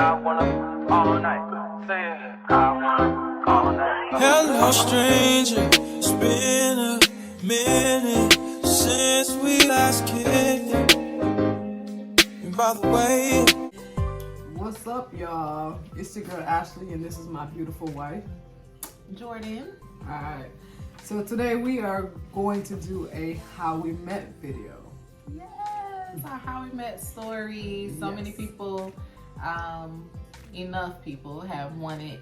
I wanna all night. Say it. I wanna all night. Hello, stranger. It's been a minute since we last kicked. And by the way, what's up, y'all? It's your girl Ashley, and this is my beautiful wife, Jordan. Alright, so today we are going to do a how we met video. Yes, our how we met story. So many people, enough people have wanted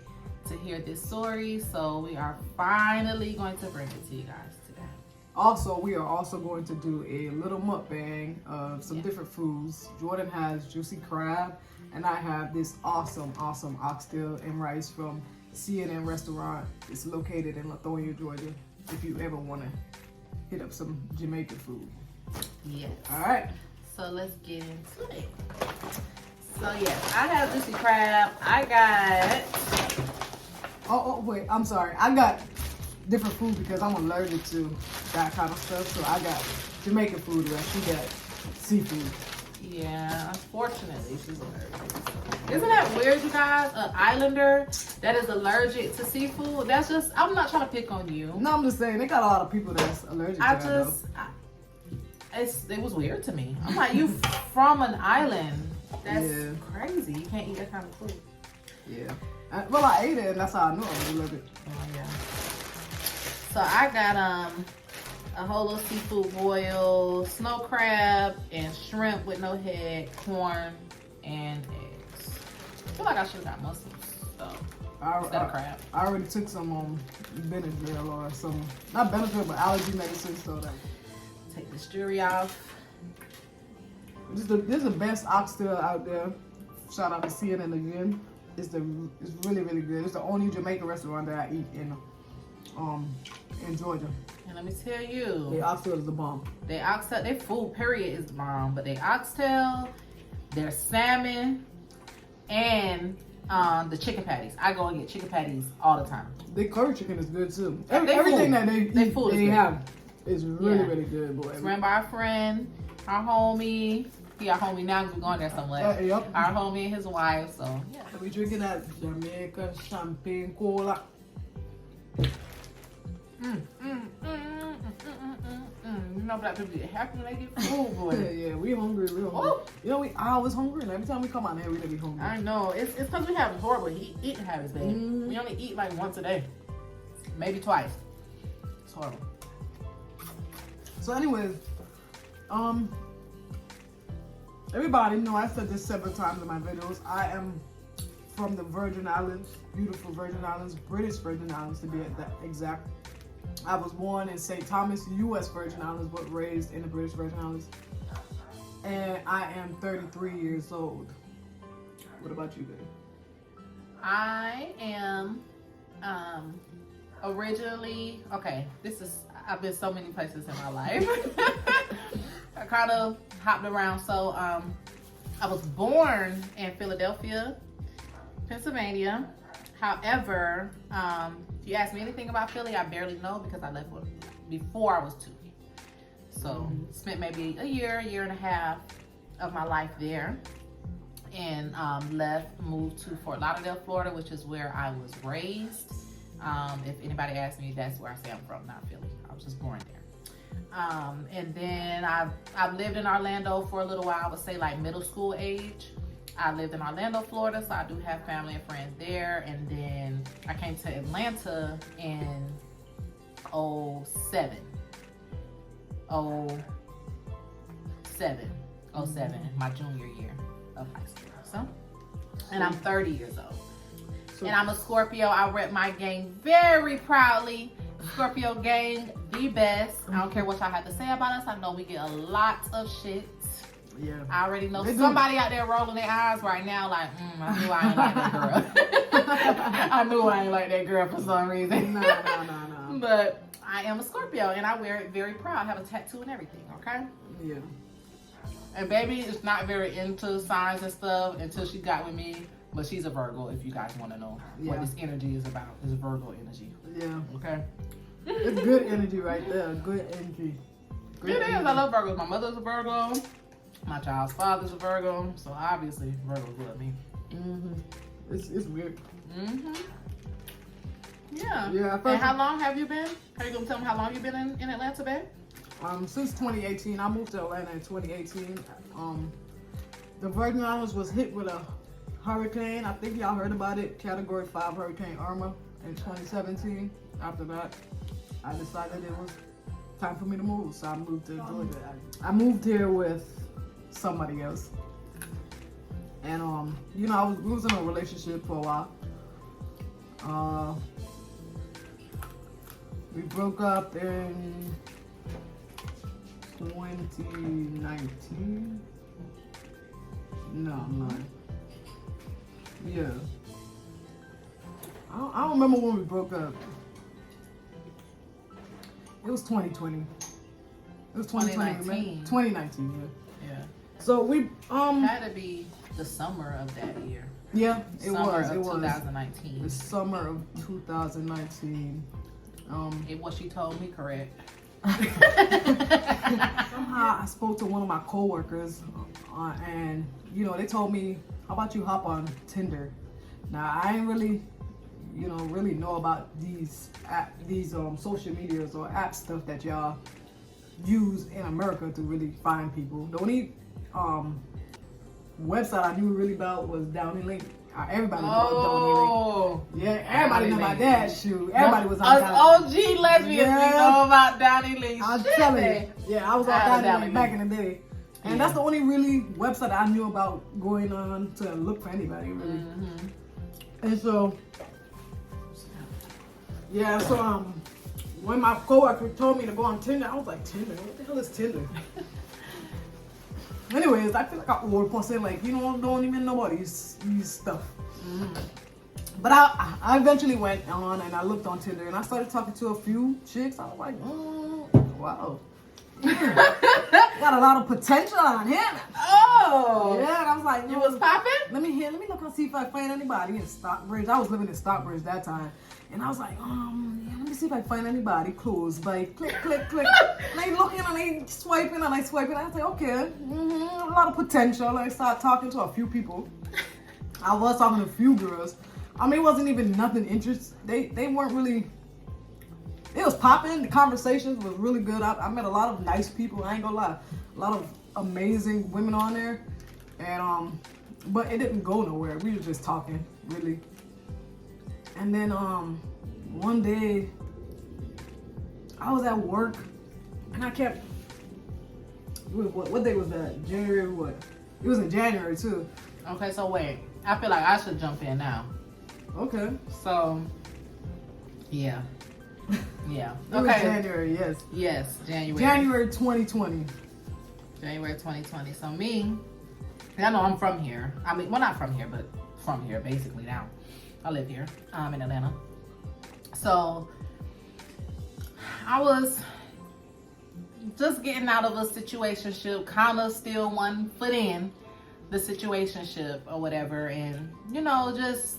to hear this story, so we are finally going to bring it to you guys today. Also, we are also going to do a little mukbang of some different foods. Jordan has juicy crab, and I have this awesome oxtail and rice from CNN restaurant. It's located in Lithonia, Georgia. If you ever want to hit up some Jamaican food. Yes. All right. So let's get into it. So yes, I have juicy crab. I got. Oh wait, I'm sorry. I got different food because I'm allergic to that kind of stuff. So I got Jamaican food, and she got seafood. Yeah, unfortunately, she's allergic. Isn't that weird, you guys? An islander that is allergic to seafood. That's just. I'm not trying to pick on you. No, I'm just saying they got a lot of people that's allergic to that. It was weird to me. I'm like, you from an island? That's Yeah. crazy. You can't eat that kind of food. Yeah. Well, I ate it, and that's how I knew I was allergic. Oh yeah. So I got a whole little seafood boil, snow crab, and shrimp with no head, corn, and eggs. I feel like I should have got mussels, so instead of crab. I already took some Benadryl or some, not Benadryl, but allergy medicine, so that. Take this jewelry off. This is the best oxtail out there. Shout out to CNN again. It's really good. It's the only Jamaican restaurant that I eat in Georgia. And let me tell you, The oxtail is the bomb. their oxtail, their food period is the bomb, but their oxtail, their salmon, and the chicken patties. I go and get chicken patties all the time. The curry chicken is good too. They Everything food. that They food is they good. have is really Yeah. really good, boy. It's ran by our friend, our homie. He our homie now because we're going there so much. Yep. Our homie and his wife, so yeah. We drinking that Jamaican champagne cola. You know black people get happy when they get food, boy. Yeah, we hungry. Oh. You know, we always hungry, and every time we come out here, we be hungry. I know. It's because we have horrible eating habits, babe. Mhm. We only eat like once a day. Maybe twice. It's horrible. So anyways, everybody know I said this several times in my videos. I am from the Virgin Islands, beautiful Virgin Islands, British Virgin Islands to be exact. I was born in St. Thomas, U.S. Virgin Islands, but raised in the British Virgin Islands. And I am 33 years old. What about you, babe? I am originally, I've been so many places in my life. I kind of hopped around. So I was born in Philadelphia, Pennsylvania. However, if you ask me anything about Philly, I barely know because I left before I was 2. So spent maybe a year and a half of my life there. And moved to Fort Lauderdale, Florida, which is where I was raised. If anybody asks me, that's where I say I'm from, not Philly. I was just born there. And then I've lived in Orlando for a little while. I would say like middle school age. I lived in Orlando, Florida, so I do have family and friends there. And then I came to Atlanta in 07, my junior year of high school. So, and I'm 30 years old. And I'm a Scorpio. I rep my gang very proudly. Scorpio gang, the best. I don't care what y'all have to say about us. I know we get a lot of shit. Yeah. I already know somebody out there rolling their eyes right now like, I knew I ain't like that girl. I knew I ain't like that girl for some reason. No. But I am a Scorpio and I wear it very proud. I have a tattoo and everything, okay? Yeah. And baby is not very into signs and stuff until she got with me. But she's a Virgo, if you guys want to know what this energy is about. It's Virgo energy. Yeah. Okay? It's good energy right there. Good energy. It is. I love Virgos. My mother's a Virgo. My child's father's a Virgo. So obviously, Virgos love me. It's weird. Yeah. Yeah. And how long have you been? Are you gonna tell me how long you've been in Atlanta, babe? Since 2018. I moved to Atlanta in 2018. The Virgin Islands was hit with a hurricane. I think y'all heard about it. Category 5 Hurricane Irma in 2017. After that, I decided it was time for me to move, so I moved to Georgia. I moved here with somebody else, and you know, we was in a relationship for a while. We broke up in 2019. No, I'm lying. Yeah. I don't remember when we broke up. It was 2020. It was 2020. 2019, yeah. So we had to be the summer of that year. Yeah, it was 2019. The summer of 2019. It was, she told me, correct. Somehow I spoke to one of my coworkers, and you know, they told me, "How about you hop on Tinder?" Now I ain't really, you know, know about these social medias or app stuff that y'all use in America to really find people. The only website I knew really about was Downey Link. Everybody knew about Downey Link. Yeah, everybody knew about that. Shoot, everybody was on Downey OG lesbians, we know about Downey Link. I'm telling you. Yeah, I was on Downey Link back in the day. And that's the only really website I knew about going on to look for anybody, really. And so, yeah, so when my coworker told me to go on Tinder, I was like, Tinder? What the hell is Tinder? Anyways, I feel like I old person, like, you know, don't even know about these stuff. But I eventually went on and I looked on Tinder and I started talking to a few chicks. I was like, wow. Got a lot of potential on him. Oh. Yeah, and I was like, it was popping? Let me look and see if I find anybody in Stockbridge. I was living in Stockbridge that time. And I was like, yeah, let me see if I find anybody close by. Click, click, click. And they looking and they swiping and I swiping. I was like, okay, a lot of potential. And I started talking to a few people. I was talking to a few girls. I mean, it wasn't even nothing interesting. They weren't really, it was popping. The conversations was really good. I met a lot of nice people. I ain't gonna lie. A lot of amazing women on there. And, but it didn't go nowhere. We were just talking, really. And then one day I was at work and I kept, what day was that? January what? It was in January too. Okay, so wait. I feel like I should jump in now. Okay. So, yeah. Yeah. It was January, yes. Yes, January. January 2020. January 2020. So me, I know I'm from here. I mean, well, not from here, but from here basically now. I live here. I'm in Atlanta. So I was just getting out of a situationship, kind of still 1 foot in the situationship or whatever, and you know, just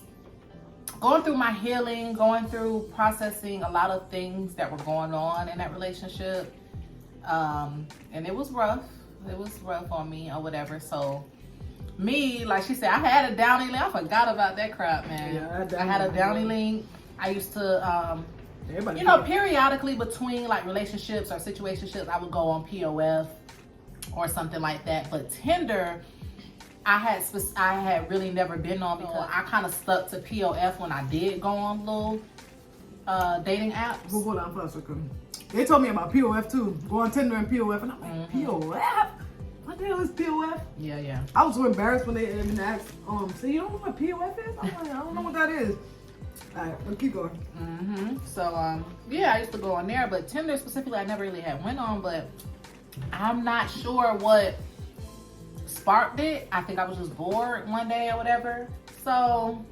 going through my healing, going through processing a lot of things that were going on in that relationship, and it was rough. It was rough on me or whatever. So me, like she said, I had a Downey Link. I forgot about that crap, man. Yeah, I had a Downey Link. I used to, you know, periodically between like relationships or situationships, I would go on POF or something like that. But Tinder, I had really never been on because I kind of stuck to POF when I did go on little dating apps. Hold on for a second. They told me about POF too. Go on Tinder and POF, and I'm like, POF? What the hell is POF? Yeah. I was so embarrassed when they even asked, so you don't know what POF is? I'm like, I don't know what that is. Alright, let's keep going. So, yeah, I used to go on there, but Tinder specifically, I never really had went on, but I'm not sure what sparked it. I think I was just bored one day or whatever. So,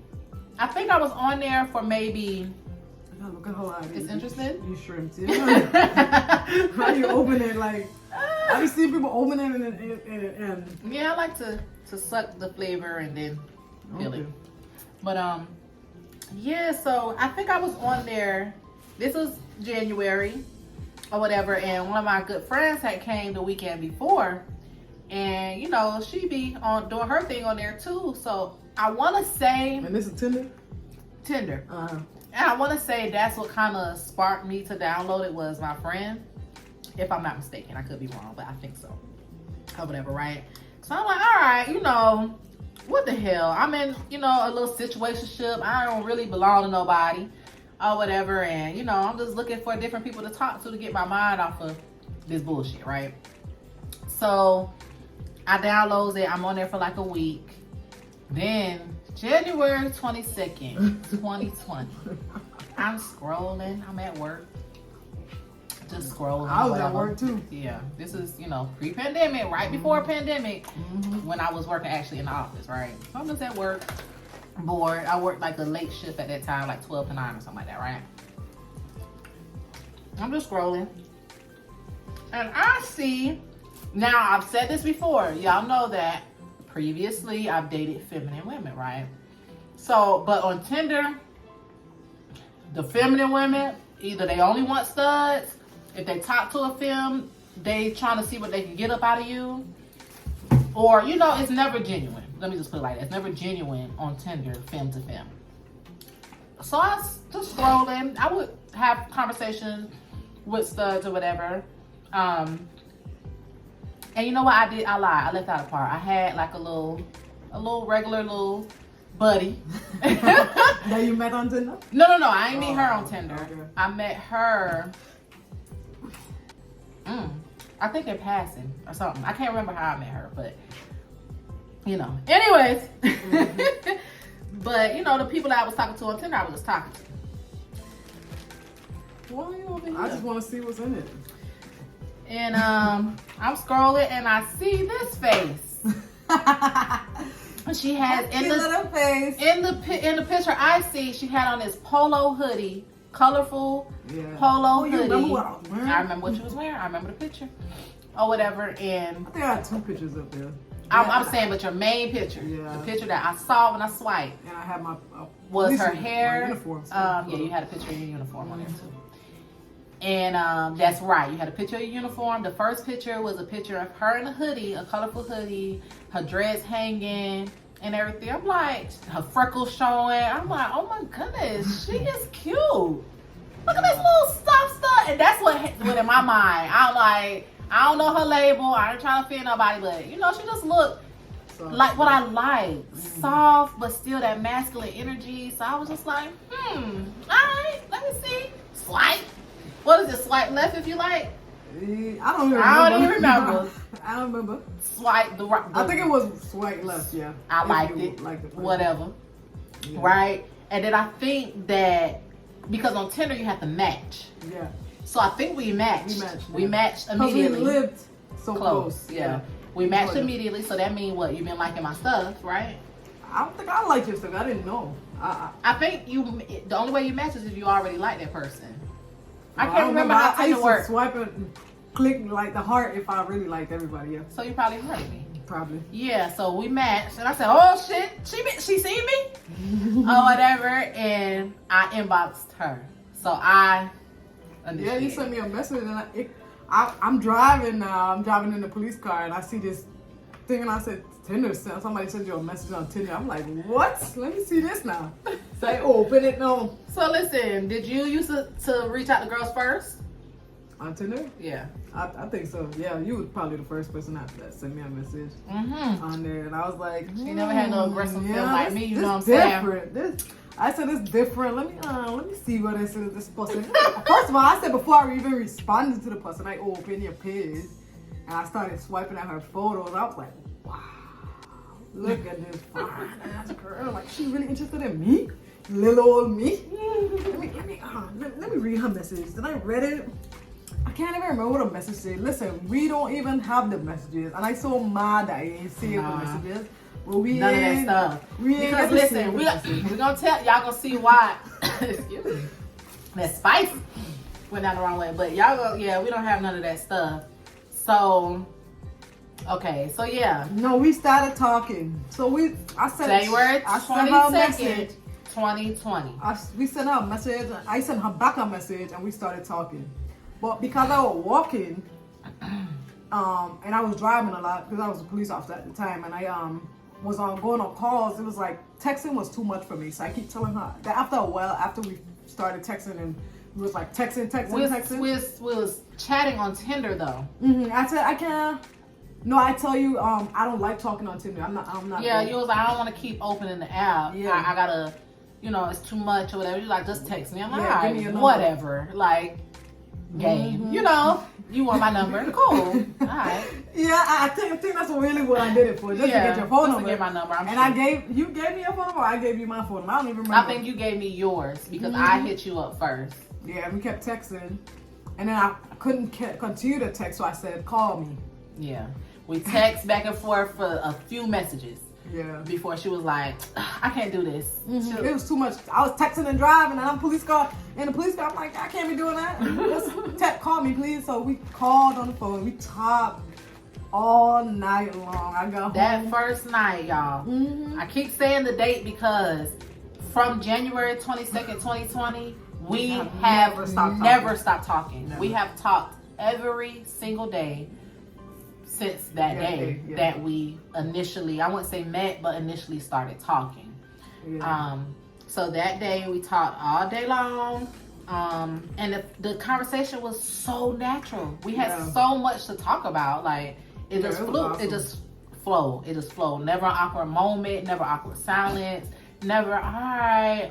I think I was on there for maybe... Look at how it's interesting. You shrimp too. How you open it like... I see people open it and yeah, I like to suck the flavor and then feel it. But yeah, so I think I was on there. This was January or whatever, and one of my good friends had came the weekend before, and you know, she be on doing her thing on there too. So I want to say And this is Tinder? Tinder. Uh-huh. And I want to say that's what kind of sparked me to download it was my friend. If I'm not mistaken, I could be wrong, but I think so. Or whatever, right? So I'm like, all right, you know, what the hell? I'm in, you know, a little situationship. I don't really belong to nobody or whatever. And, you know, I'm just looking for different people to talk to get my mind off of this bullshit, right? So I download it. I'm on there for like a week. Then January 22nd, 2020. I'm scrolling. I'm at work. Just scrolling. I was whatever. at work too. Yeah. This is, you know, pre-pandemic, right before pandemic, when I was working actually in the office, right? So I'm just at work, bored. I worked like a late shift at that time, like 12 to 9 or something like that, right? I'm just scrolling. And I see, now I've said this before. Y'all know that previously I've dated feminine women, right? So, but on Tinder, the feminine women, either they only want studs. If they talk to a femme, they trying to see what they can get up out of you. Or, you know, it's never genuine. Let me just put it like that. It's never genuine on Tinder, femme to femme. So I was just scrolling. I would have conversations with studs or whatever. And you know what I did? I lied. I left out a part. I had like a little regular little buddy. That you met on Tinder? No. I ain't meet her on Tinder. Okay. I met her, I think in passing or something. I can't remember how I met her, but you know. Anyways, but you know, the people that I was talking to on Tinder, I was just talking to. Why are you over here? I just want to see what's in it. And I'm scrolling and I see this face. She has in the picture I see, she had on this polo hoodie, colorful polo hoodie. Remember what I was wearing? I remember what you was wearing. I remember the picture or whatever. And I think I had 2 pictures up there. I'm saying, but your main picture, the picture that I saw when I swiped, And I had my was her hair. My uniform. Yeah, you had a picture of your uniform on there too. And that's right, you had a picture of your uniform. The first picture was a picture of her in a hoodie, a colorful hoodie, her dress hanging and everything. I'm like, her freckles showing. I'm like, oh my goodness, she is cute. Look at this little soft stuff. And that's what in my mind. I'm like, I don't know her label. I ain't trying to fit nobody, but you know, she just looked like what I like. Soft, but still that masculine energy. So I was just like, all right, let me see. Swipe. What is it? Swipe left if you like? I don't even remember. I don't even remember. I don't remember. Swipe the right. I think it was swipe left, yeah. I liked it. Whatever. Yeah. Right? And then I think that because on Tinder you have to match. Yeah. So I think we matched. We matched Because immediately. we lived so close. Yeah. We matched immediately. So that means what? You've been liking my stuff, right? I don't think I liked your stuff. I didn't know. I think the only way you match is if you already like that person. I can't remember how Tinder works. Swipe and click like the heart if I really liked everybody else. So you probably heard me. Probably. Yeah, so we matched and I said, oh shit, she seen me? Or whatever, and I inboxed her. So I understood. Yeah, you sent me a message and I'm driving now. I'm driving in the police car and I see this thing and I said, Tinder, somebody sent you a message on Tinder. I'm like, what? Let me see this now. Say, open it now. So listen, did you used to reach out to girls first? On Tinder? Yeah. I think so. Yeah, you was probably the first person that sent me a message on there. And I I was like, she never had no aggressive feel like me, you know what I'm different. saying? I said it's different. Let me see what this is. This person. First of all, I said before I even responded to the person, I opened your page and I started swiping at her photos. I was like, wow, look at this fine ass girl. Like, she really interested in me, little old me. Let me read her message. Did I read it? I can't even remember what the message said. Listen, we don't even have the messages, and I so mad that I ain't saved the messages. But we none of that stuff. Because listen, we're gonna tell y'all gonna see why. Excuse me. That spice went down the wrong way, but y'all go. Yeah, we don't have none of that stuff. So, okay, so yeah. No, we started talking. So I sent January 22nd, 2020. We sent her a message. I sent her back a message, and we started talking. But because I was walking, and I was driving a lot because I was a police officer at the time, and was going on calls, it was like texting was too much for me. So I keep telling her that after a while, after we started texting and we was like texting. We was chatting on Tinder though. I said I can't. No, I tell you, I don't like talking on Tinder. I'm not. Yeah, you was like, I don't want to keep opening the app. Yeah. I gotta, it's too much or whatever. You like, just text me. I'm like, Yeah, all give me your right, number. whatever. Like, game. You want my number? Cool. All right. Yeah, I think that's really what I did it for, just to get your phone number. To get my number. You gave me your phone number, or I gave you my phone number. I don't even remember. I think you gave me yours because I hit you up first. Yeah, we kept texting, and then I couldn't continue to text, so I said, call me. Yeah. We text back and forth for a few messages. Yeah. Before she was like, I can't do this. It was too much. I was texting and driving, and I'm in the police car. I'm like, I can't be doing that. Just call me, please. So we called on the phone. We talked all night long. I got home. That first night, y'all. I keep saying the date because from January 22nd, 2020, we have never stopped talking. Never. We have talked every single day since that day that we initially, I wouldn't say met, but initially started talking. So that day we talked all day long, and the conversation was so natural. We had so much to talk about. Like it just flew. Awesome. It just flowed. Never an awkward moment. Never awkward silence. Never, all right,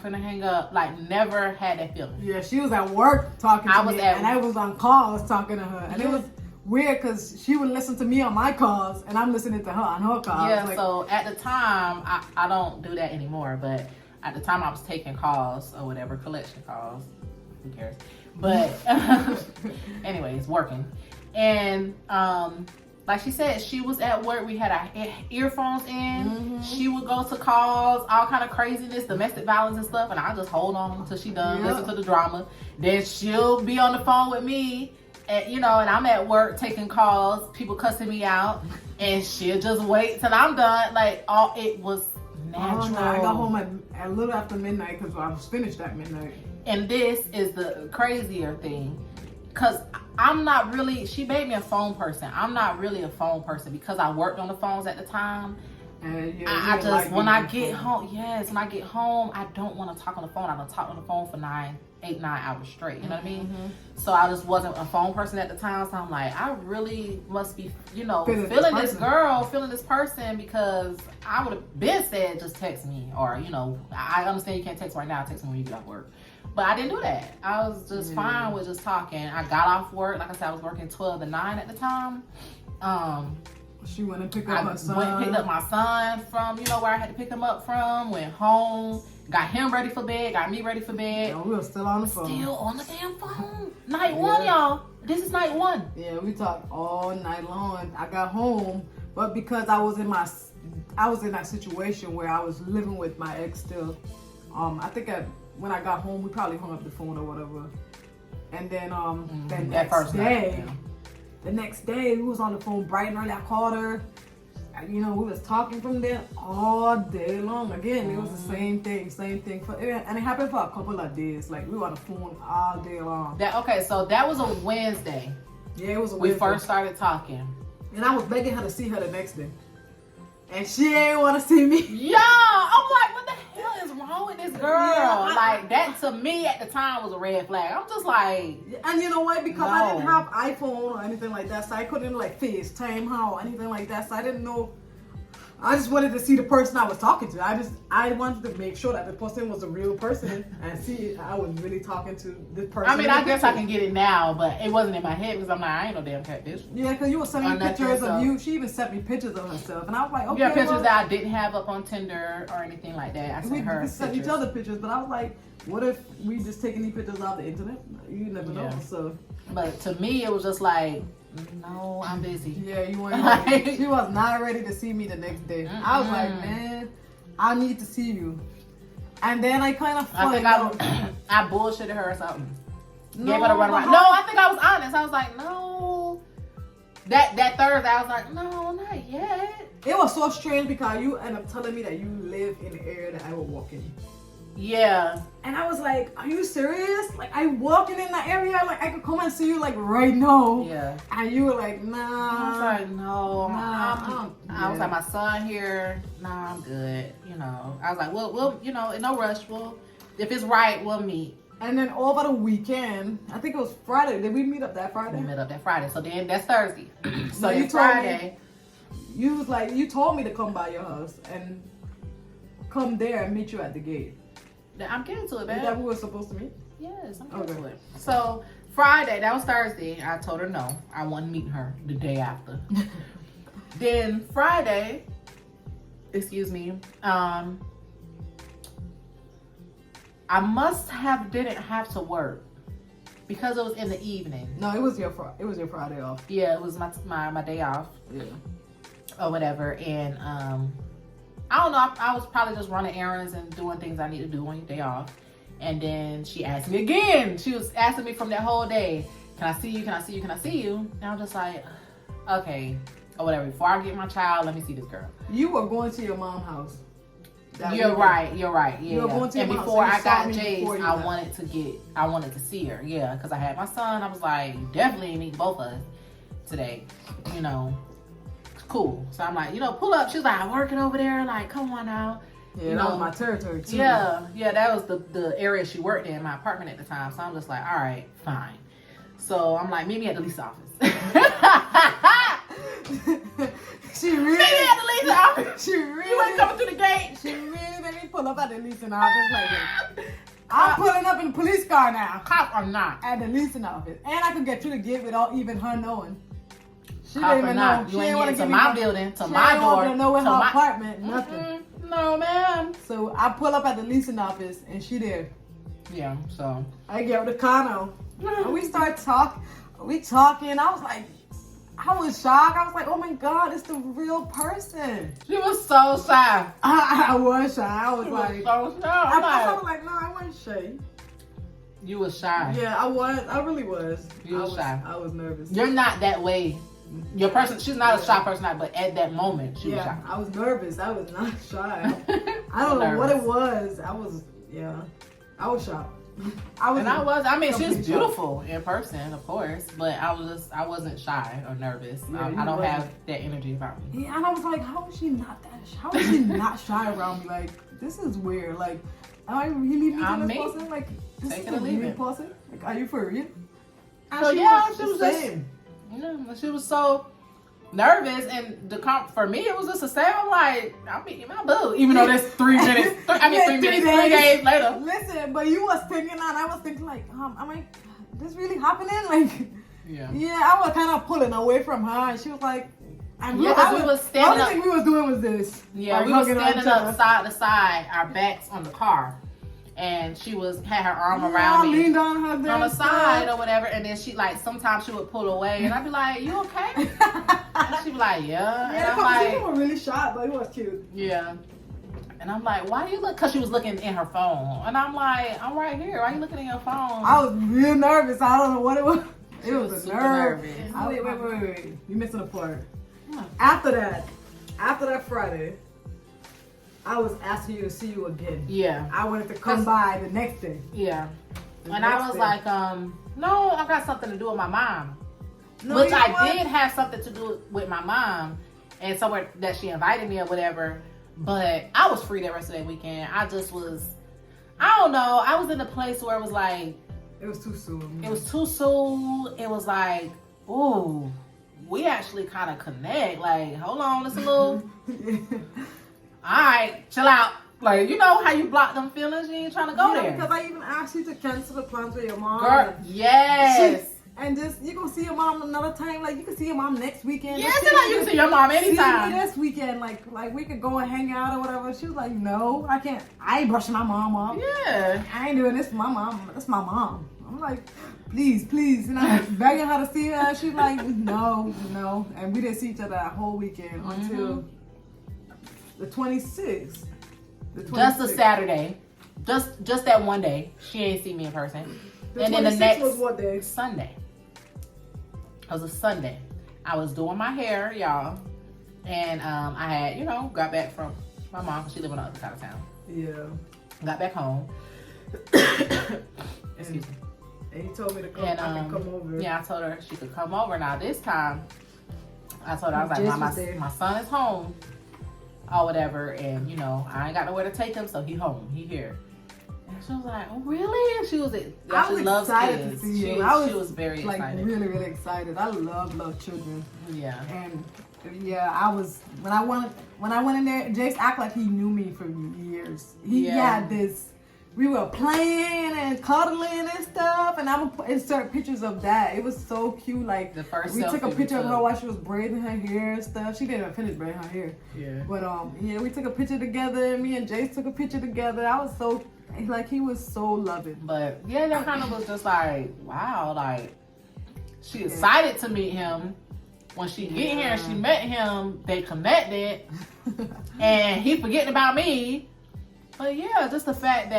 finna hang up. Like, never had that feeling. Yeah, she was at work talking to me, and I was on calls talking to her, and it was weird because she would listen to me on my calls and I'm listening to her on her calls. Yeah, so at the time, I don't do that anymore, but at the time I was taking calls or whatever, collection calls. Who cares? But anyways, working. And like she said, she was at work. We had our earphones in. She would go to calls, all kind of craziness, domestic violence and stuff, and I just hold on until she done, listen to the drama. Then she'll be on the phone with me. And, and I'm at work taking calls, people cussing me out, and she'll just wait till I'm done. Like, it was natural. Oh, no, I got home at a little after midnight because I was finished at midnight. And this is the crazier thing, because I'm not really, she made me a phone person. I'm not really a phone person because I worked on the phones at the time. I just, when I get home, I don't want to talk on the phone. I don't talk on the phone for 8-9 hours straight. You know what I mean? So I just wasn't a phone person at the time. So I'm like, I really must be, feeling this person, because I would have been said, just text me, or, I understand you can't text right now. Text me when you get off work. But I didn't do that. I was just fine with just talking. I got off work. Like I said, I was working 12 to 9 at the time. She went and picked up her son. Went and picked up my son from, where I had to pick him up from. Went home, got him ready for bed, got me ready for bed. And we were still on the phone. Still on the damn phone. Night one, y'all. This is night one. Yeah, we talked all night long. I got home, but because I was in that situation where I was living with my ex still. I think when I got home, we probably hung up the phone or whatever. And then the next day, we was on the phone bright and early. I called her. We was talking from there all day long. Again, it was the same thing. And it happened for a couple of days. Like, we were on the phone all day long. So that was a Wednesday. Yeah, it was a Wednesday. We first started talking. And I was begging her to see her the next day. And she ain't want to see me. Yeah, I'm like, what the hell is wrong with this girl? Like, that to me at the time was a red flag. I'm just like... And you know what? Because I didn't have iPhone or anything like that, so I couldn't FaceTime her or anything like that, so I didn't know. I just wanted to see the person I was talking to. I wanted to make sure that the person was a real person and see I was really talking to this person. I mean, I guess I can get it now, but it wasn't in my head because I'm like, I ain't no damn catfish. Yeah, because you were sending me pictures of you. She even sent me pictures of herself, and I was like, okay. Yeah, pictures that I didn't have up on Tinder or anything like that. I sent her we sent each other pictures, but I was like, what if we just taking these pictures off the internet? You never know. So, but to me, it was just like, no, I'm busy. Yeah, you weren't ready. She was not ready to see me the next day. I was like, man, I need to see you. And then I kind of I bullshitted her or something. Gave her the runaround. No, I think I was honest. I was like, no. That Thursday, I was like, no, not yet. It was so strange because you ended up telling me that you live in the area that I would walk in. Yeah. And I was like, are you serious? Like, I walking in the area, like, I could come and see you, like, right now. Yeah. And you were like, nah. I was like, no. Nah. I was like, my son here. Nah, I'm good. You know. I was like, we'll you know, in no rush. If it's right, we'll meet. And then over the weekend, I think it was Friday. Did we meet up that Friday? We met up that Friday. So then that's Thursday. So you then Friday. You was like, you told me to come by your house and come there and meet you at the gate. I'm getting to it, Is babe. that we were supposed to meet? Yes, I'm getting Okay. to it. So Friday, that was Thursday. I told her no. I wasn't meeting her the day after. Then Friday, excuse me, I didn't have to work because it was in the evening. No, it was your Friday off. Yeah, it was my day off. Yeah. Or whatever. And I don't know, I was probably just running errands and doing things I need to do on your day off. And then she asked me again. She was asking me from that whole day, can I see you? Can I see you? Can I see you? And I'm just like, okay, or whatever. Before I get my child, let me see this girl. You were going to your mom's house. You're right. Yeah. You were going to And your before mom's, so I got you saw me Jay's, before you I left. wanted to see her. Yeah, because I had my son. I was like, definitely meet both of us today. You know, cool. So I'm like, you know, pull up. She was like, I'm working over there. Like, come on now. Yeah, You that know, was my territory too. Yeah, that was the area she worked in, my apartment at the time. So I'm just like, all right, fine. So I'm like, meet me at the lease office. She really Meet me at the lease office. She really You ain't coming through the gate. She really made me pull up at the leasing office like I'm pulling up in the police car now. Cop or not. At the leasing office. And I could get through the gate without even her knowing. She Cop didn't or even not. know. You She ain't want getting to to my building, to my door. She know in to her my apartment, nothing. No, ma'am. So I pull up at the leasing office and she there. Yeah, so. I get with the condo. And we start talking. We talking. I was like, I was shocked. I was like, oh my God, it's the real person. She was so shy. I was shy. I was She like, was so shy. I was like, no, I wasn't shy. You was shy. Yeah, I was. I really was. You was shy. I was nervous. You're not that way. Your person, she's not a shy person, but at that moment, she was shy. I was nervous. I was not shy. I don't know what it was. I was shocked. I mean, she's completely beautiful in person, of course, but I wasn't shy or nervous. Yeah, I you don't wasn't. have that energy about me. Yeah, and I was like, how is she not that shy? How is she not shy around me? Like, this is weird. Like, am I really meeting I'm this me. person? Like, this Take is it or a leave real it. person? Like, are you for real? And So yeah, she the was just, same. you know, she was so nervous, and for me, it was just a sound like, I'm meeting my boo, even though that's 3 minutes. 3 days later. Listen, but you was thinking that, and I was thinking like, am I, this really happening? Like, yeah, I was kind of pulling away from her, and she was like, we was standing up. The only thing we was doing was this. Yeah, like, we was hugging standing each up other. side to side, our backs on the car, and she had her arm around me. Leaned on her On the side or whatever, and then she like sometimes she would pull away, and I'd be like, "You okay?" And she'd be like, "Yeah." Yeah, And I'm like, people were really shy, but it was cute. "Yeah." And I'm like, "Why do you look?" Because she was looking in her phone, and I'm like, "I'm right here. Why are you looking in your phone?" I was real nervous. I don't know what it was. She It was was a super nerve. nervous. Wait. You missing a part. Hmm. After that Friday, I was asking you to see you again. Yeah, I wanted to come by the next day. yeah. The And I next was day. like, no, I got something to do with my mom. No, Which you know I what? did have something to do with my mom, and somewhere that she invited me or whatever. But I was free the rest of that weekend. I just was, I don't know. I was in a place where it was like, It was too soon. it was too soon. It was like, ooh, we actually kind of connect. Like, hold on, it's a little, all right, chill out. Like, you know how you block them feelings? You ain't trying to go Yeah, there. because I even asked you to cancel the plans with your mom. Girl, yes. And just, you gonna see your mom another time. Like, you can see your mom next weekend. Yeah, Just it's like you can see your mom see me anytime. this weekend. Like we could go and hang out or whatever. She was like, no, I can't. I ain't brushing my mom off. Yeah. I ain't doing this for my mom. That's my mom. I'm like, please. And I was begging her to see her. She's like, no. And we didn't see each other that whole weekend until the 26th. Just a Saturday. Just that one day. She ain't see me in person. And then the 26th next was what day? Sunday. It was a Sunday. I was doing my hair, y'all. And I had, got back from my mom because she lived on the other side of town. Yeah. Got back home. Excuse me. And he told me to come, And, I can come over. Yeah, I told her she could come over. Now this time, I told her, I was like, Jess "Mom, was there. my son is home, or whatever, and you know, I ain't got nowhere to take him, so he home, he here." And she was like, "Oh, really?" And she was, I was loves excited kids. to see you. She was very like excited. really, really excited. I love children. Yeah. And yeah, I was when I went in there. Jace acted like he knew me for years. He had this. We were playing and cuddling and stuff, and I'm gonna insert pictures of that. It was so cute. Like The first we took a selfie picture we of her took. while she was braiding her hair and stuff. She didn't even finish braiding her hair. Yeah. But yeah, we took a picture together. And me and Jace took a picture together. I was so like he was so loving. But yeah, that kind of was just like, wow, like she excited to meet him. When she get here and she met him, they connected, and he forgetting about me. But yeah, just the fact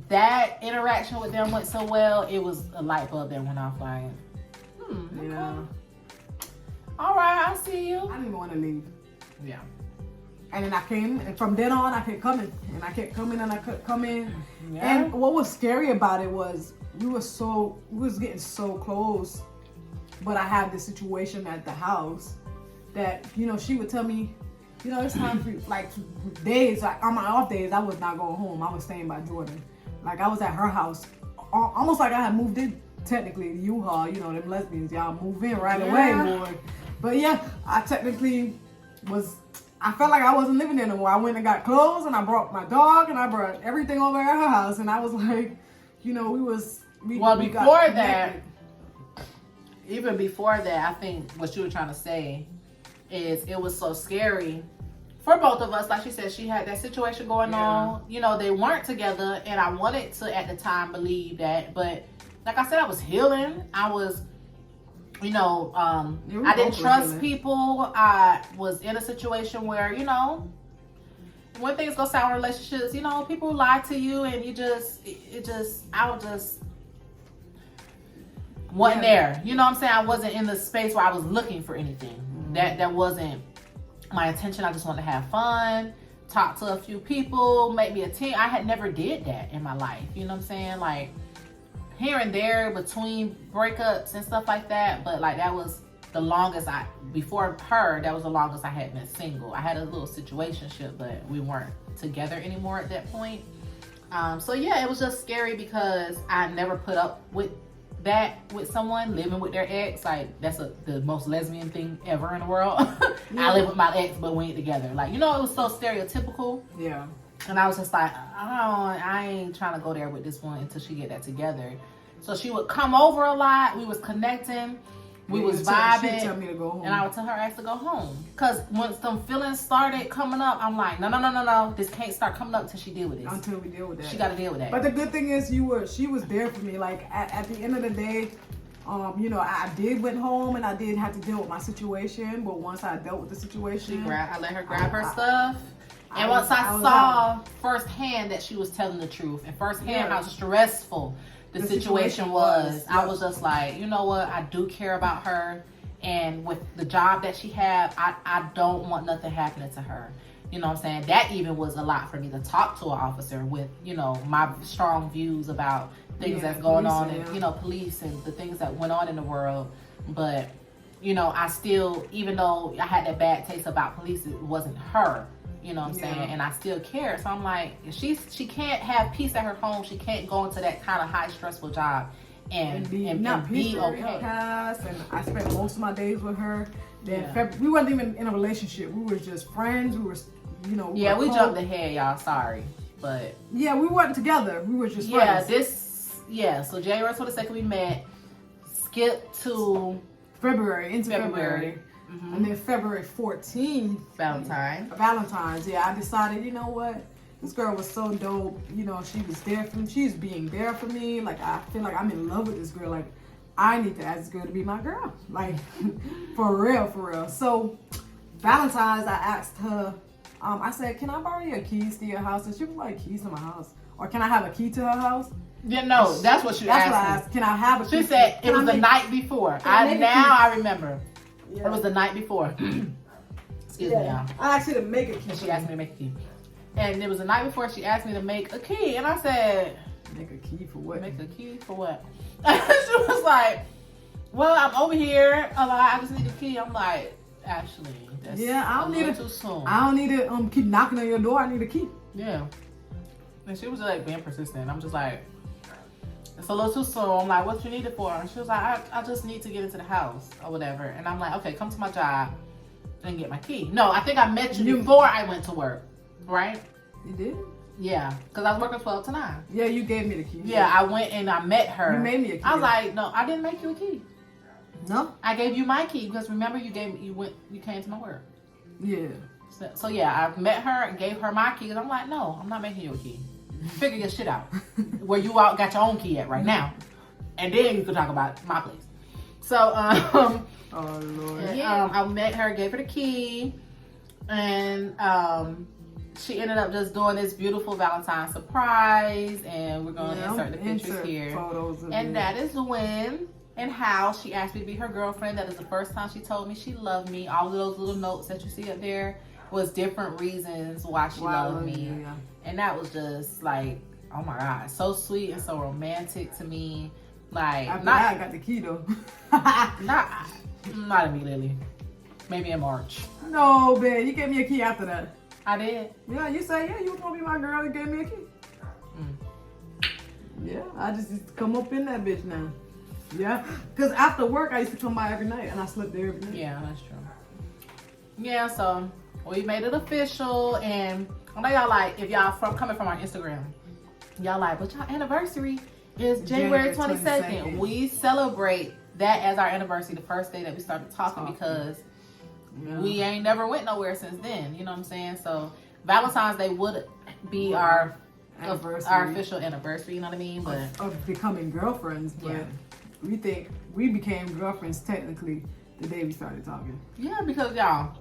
that interaction with them went so well, it was a light bulb that went off. Like, okay. Yeah. All right, I see you. I didn't even want to leave. Yeah. And then I came, and from then on, I kept coming, and I kept coming, and I kept coming. Yeah. And what was scary about it was we was getting so close, but I had this situation at the house that, you know, she would tell me, you know, it's time for you, like days, like on my off days, I was not going home. I was staying by Jordan. Like I was at her house, almost like I had moved in, technically, the U-Haul, you know, them lesbians, y'all move in right away, boy. But yeah, I technically I felt like I wasn't living there no more. I went and got clothes, and I brought my dog, and I brought everything over at her house, and I was like, you know, we got connected. Even before that, I think what you were trying to say is it was so scary for both of us. Like she said, she had that situation going on. You know, they weren't together, and I wanted to at the time believe that, but like I said, I was healing. I was, you know, I didn't trust people. I was in a situation where, you know, when things go sour in relationships, you know, people lie to you, and I was just wasn't there. You know what I'm saying? I wasn't in the space where I was looking for anything. That wasn't my intention. I just wanted to have fun, talk to a few people, make me a team. I had never did that in my life. You know what I'm saying? Like here and there between breakups and stuff like that. But like that was the longest before her, that was the longest I had been single. I had a little situationship, but we weren't together anymore at that point. So yeah, it was just scary because I never put up with that with someone living with their ex. Like that's the most lesbian thing ever in the world. I live with my ex, but we ain't together. Like, you know, it was so stereotypical. Yeah. And I was just like, I ain't trying to go there with this one until she get that together. So she would come over a lot. We was connecting. We was vibing. She'd tell me to go home. And I would tell her ass to go home. Because once some feelings started coming up, I'm like, no. This can't start coming up until she deal with this. Until we deal with that. She got to deal with that. But the good thing is she was there for me. Like at the end of the day, you know, I did went home and I did have to deal with my situation. But once I dealt with the situation, I let her grab her stuff. And once I saw firsthand that she was telling the truth, and firsthand how stressful the situation was, I was just like, you know what? I do care about her. And with the job that she had, I don't want nothing happening to her. You know what I'm saying? That even was a lot for me to talk to an officer with, you know, my strong views about things that's going on and, you know, police and the things that went on in the world. But, you know, I still, even though I had that bad taste about police, it wasn't her. You know what I'm saying? And I still care. So I'm like, if she can't have peace at her home. She can't go into that kind of high stressful job and be okay. And I spent most of my days with her. Then we wasn't even in a relationship. We were just friends. We were, you know. We jumped ahead, y'all. Sorry, but we weren't together. We were just friends. So January 22nd we met. Skip to February. And then February 14th, Valentine's. Yeah, I decided, you know what? This girl was so dope. You know, she was there for me. She's being there for me. Like, I feel like I'm in love with this girl. Like, I need to ask this girl to be my girl. Like, for real. So, Valentine's, I asked her, I said, can I borrow your keys to your house? And she was like, keys to my house? Or can I have a key to her house? Yeah, no, that's what you asked me. What I asked. Can I have a key? She said it was the night before. I remember. Yeah. It was the night before. Excuse me, y'all. I asked her to make a key. And she asked me to make a key. And it was the night before she asked me to make a key. And I said, Make a key for what? make a key for what? She was like, well, I'm over here a lot. I just need a key. I'm like, Ashlee, that's I don't need too soon. I don't need to keep knocking on your door. I need a key. Yeah. And she was like being persistent. I'm just like, it's a little too soon. I'm like, what you need it for? And she was like, I just need to get into the house or whatever. And I'm like, okay, come to my job and get my key. No, I think I met you before I went to work, right? You did? Yeah, because I was working 12 to 9. Yeah, you gave me the key. Yeah, I went and I met her. You made me a key. I was like, no, I didn't make you a key. No? I gave you my key because remember you came to my work. Yeah. So yeah, I met her and gave her my key. And I'm like, no, I'm not making you a key. Figure your shit out. Where you out got your own key at right now. And then you can talk about my place. So, oh, Lord. I met her, gave her the key. And she ended up just doing this beautiful Valentine's surprise. And we're going to insert the pictures here. Photos of and that is when and how she asked me to be her girlfriend. That is the first time she told me she loved me. All of those little notes that you see up there was different reasons why she loved me. Yeah. And that was just like, oh my God, so sweet and so romantic to me. Like, After that, I got the key though. not immediately. Maybe in March. No, babe, you gave me a key after that. I did. Yeah, you said, yeah, you was gonna be my girl and gave me a key. Yeah, I just used to come up in that bitch now. Yeah, because after work, I used to come by every night and I slept there every night. Yeah, that's true. Yeah, so we made it official. And I know y'all like, if y'all coming from our Instagram, y'all like, but y'all anniversary is January 22nd. We celebrate that as our anniversary, the first day that we started talking. Because we ain't never went nowhere since then. You know what I'm saying? So Valentine's Day would be our official anniversary. You know what I mean? But of becoming girlfriends. But we think we became girlfriends technically the day we started talking. Yeah, because y'all.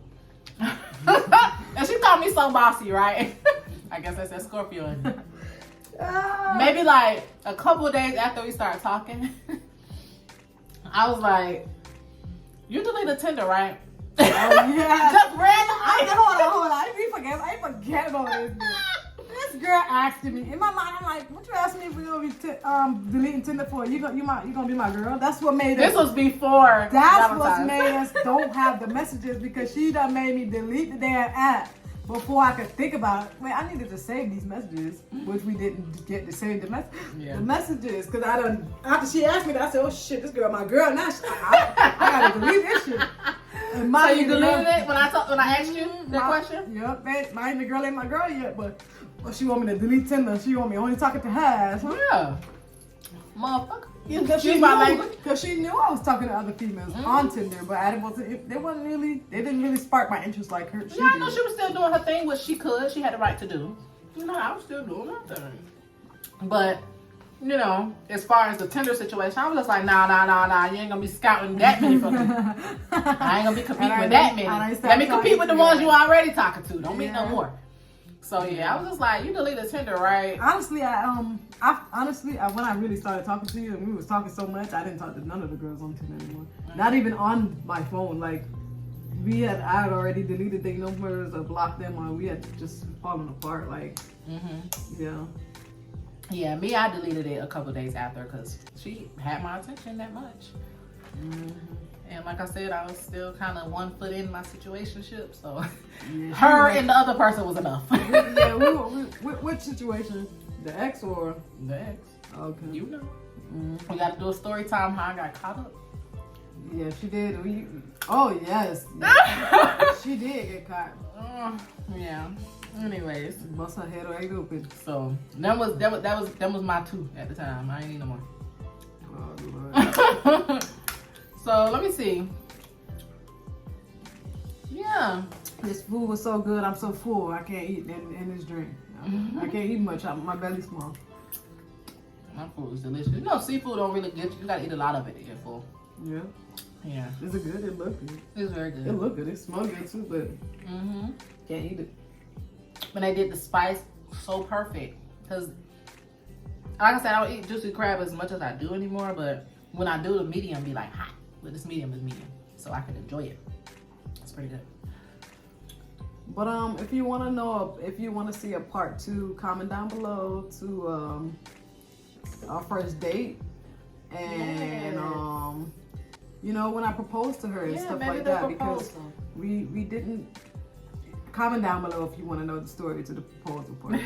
And she called me so bossy, right? I guess that's that Scorpio. Maybe like a couple of days after we started talking, I was like, you deleted Tinder, right? Oh, yeah. Just random. Hold on. I forget about this. This girl asked me. In my mind, I'm like, what you asking me if we gonna be deleting Tinder for? You gonna be my girl? That's what made us. This was before. That's what made us don't have the messages, because she done made me delete the damn app before I could think about it. Wait, I needed to save these messages, which we didn't get to save the messages. Because after she asked me that, I said, oh shit, this girl my girl now. I gotta delete this shit. And So you deleted it when I asked you that question? Yep, my girl ain't my girl yet, but she want me to delete Tinder. She want me only talking to her ass. Huh? Yeah. Motherfucker. Because she knew I was talking to other females on Tinder, but they didn't really spark my interest like her. Yeah, I know she was still doing her thing, which she could. She had the right to do. You know, I was still doing my thing. But, you know, as far as the Tinder situation, I was just like, nah. You ain't gonna be scouting that many fucking. I ain't gonna be competing with that many. Let me compete with the ones you already talking to. Don't meet no more. So yeah, I was just like, you deleted Tinder, right? Honestly, when I really started talking to you and we was talking so much, I didn't talk to none of the girls on Tinder anymore. Not even on my phone. Like I had already deleted their numbers or blocked them, or we had just fallen apart. Like, Yeah, me, I deleted it a couple days after because she had my attention that much. And like I said, I was still kind of 1 foot in my situationship, so her and the other person was enough. Which situation? The ex or? The ex. Okay. You know. We got to do a story time how I got caught up. Yeah, she did. Oh, yes. She did get caught. Yeah. Anyways. Bust her head right open. So, that was my 2 at the time. I ain't need no more. Oh, Lord. So let me see. Yeah. This food was so good. I'm so full. I can't eat in this drink. I can't eat much. My belly's small. My food is delicious. You know, seafood don't really get you. You gotta eat a lot of it to get full. Yeah. Yeah. Is it good? It looked good. It's very good. It looked good. It smelled good too, but can't eat it. But they did the spice so perfect. Because, like I said, I don't eat juicy crab as much as I do anymore, but when I do, the medium be like hot. But this medium is medium, so I can enjoy it. It's pretty good. But if you want to know, if you want to see a part 2, comment down below to our first date, and you know, when I proposed to her and stuff like that, because we didn't. Comment down below if you want to know the story to the proposal part.